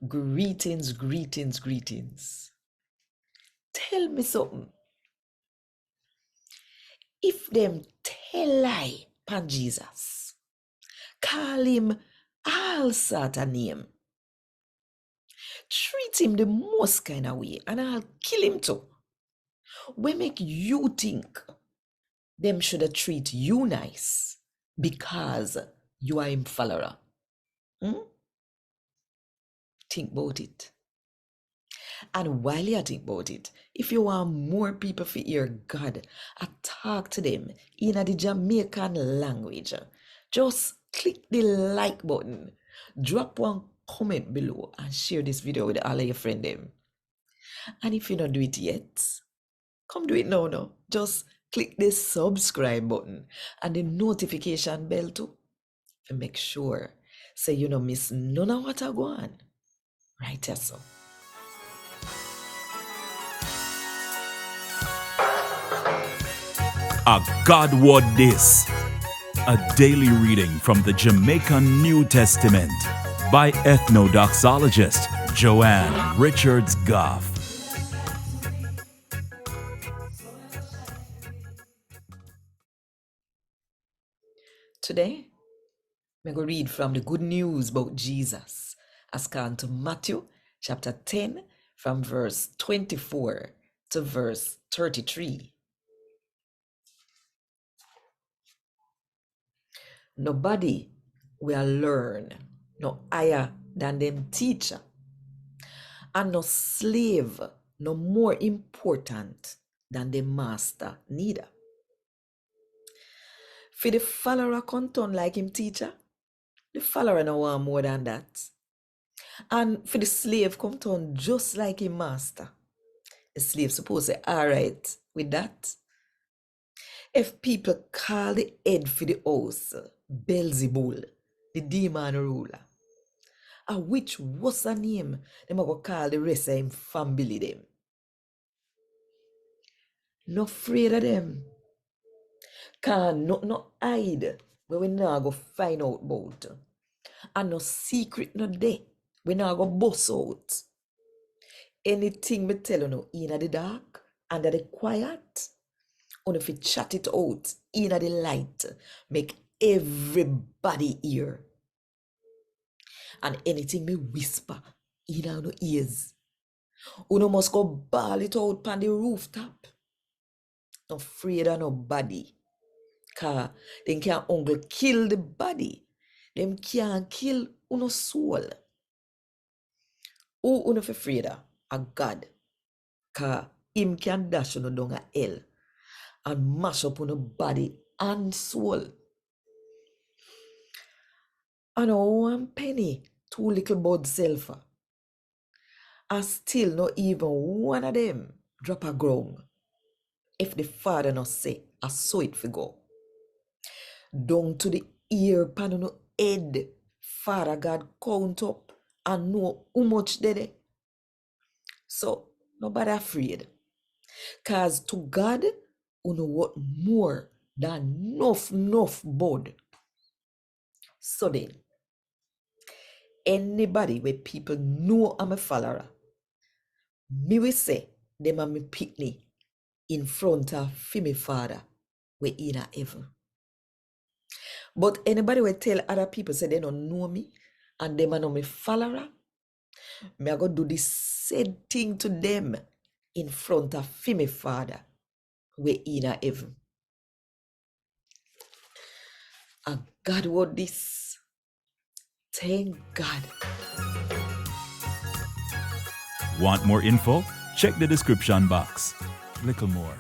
Greetings, greetings, greetings. Tell me something. If them tell lie pan Jesus, call him all sort of name, treat him the most kind of way, and I'll kill him too. What make you think them should treat you nice because you are him follower? Think about it. And while you think about it, if you want more people to hear God, I talk to them in the Jamaican language, just click the like button, drop one comment below, and share this video with all of your friends. And if you don't do it yet, come do it now. Just click the subscribe button and the notification bell too, to make sure so you don't miss none of what I go on. Right here, so. A God Word This, a daily reading from the Jamaican New Testament by Ethnodoxologist Joanne Richards Goffe. Today, I'm going to read from the good news about Jesus as gone to Matthew chapter 10 from verse 24 to verse 33. Nobody will learn no higher than them teacher, and no slave no more important than the master neither. For the follower come turn like him teacher, the follower no want more than that. And for the slave come turn just like him master, the slave supposed to say all right with that. If people call the head for the house Beelzebul, the demon ruler, and which was a name, them go call the rest of him family them. No afraid of them. Can no hide where we now go find out about. And no secret no day we now go bust out. Anything me tell you in the dark, under the quiet, or if you chat it out in the light, make everybody hear. And anything me whisper in our ears, you must go bawl it out on the rooftop. No afraid of nobody. Cause they can't only kill the body. Them can't kill uno soul. Who uno afraid of? A God. Cause him can dash uno down a hell and mash up uno body and soul. And 1 penny, 2 little bud sulfur. And still not even one of them drop a ground. If the Father not say, I saw it for go. Down to the ear pan no head, Father God count up and know how much they. So nobody afraid. Cause to God, you know what more than enough bud. So then, anybody where people know I'm a follower, me will say them are me picnic in front of my Father we in a heaven. But anybody will tell other people say they don't know me and them are not me follower, me I go do the same thing to them in front of my Father we in a heaven. And God word this. Thank God. Want more info? Check the description box. Little more.